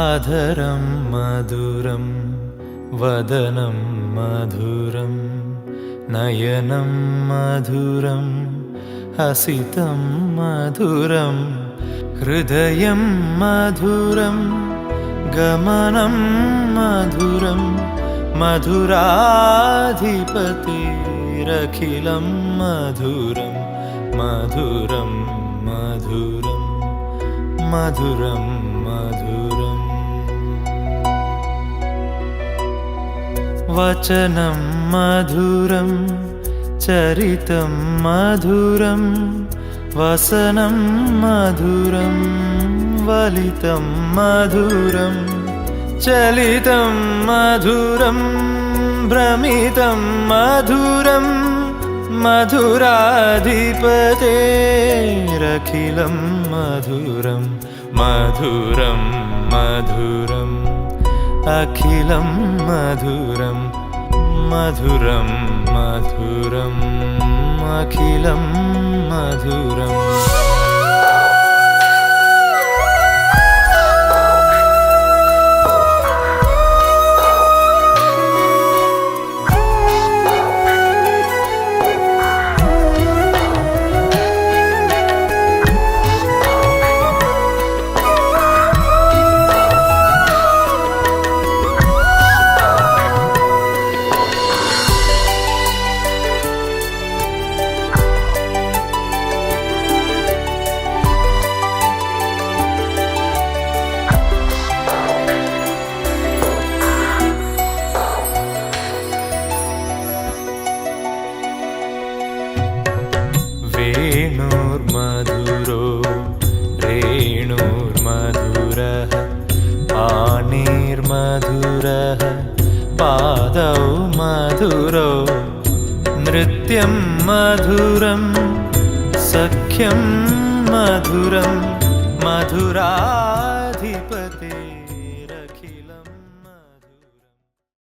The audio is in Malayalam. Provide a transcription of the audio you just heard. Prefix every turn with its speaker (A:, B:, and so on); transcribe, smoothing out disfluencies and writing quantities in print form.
A: അധരം മധുരം വദനം മധുരം നയനം മധുരം ഹസിതം മധുരം ഹൃദയം മധുരം ഗമനം മധുരം മധുരാധിപതിരഖിലം മധുരം മധുരം മധുരം മധുരം മധുരം വചനം മധുരം ചരിതം മധുരം വസനം മധുരം വലിതം മധുരം ചലിതം മധുരം ഭ്രമിതം മധുരം മധുരാധിപതേരഖിലം മധുരം മധുരം മധുരം അഖിലം മധുരം മധുരം മധുരം അഖിലം മധുരം വേണുർമധുരോ രേണുർമധുരഃ പാണിർമധുരഃ പാദൗ മധുരോ നൃത്യം മധുരം സഖ്യം മധുരം മധുരാ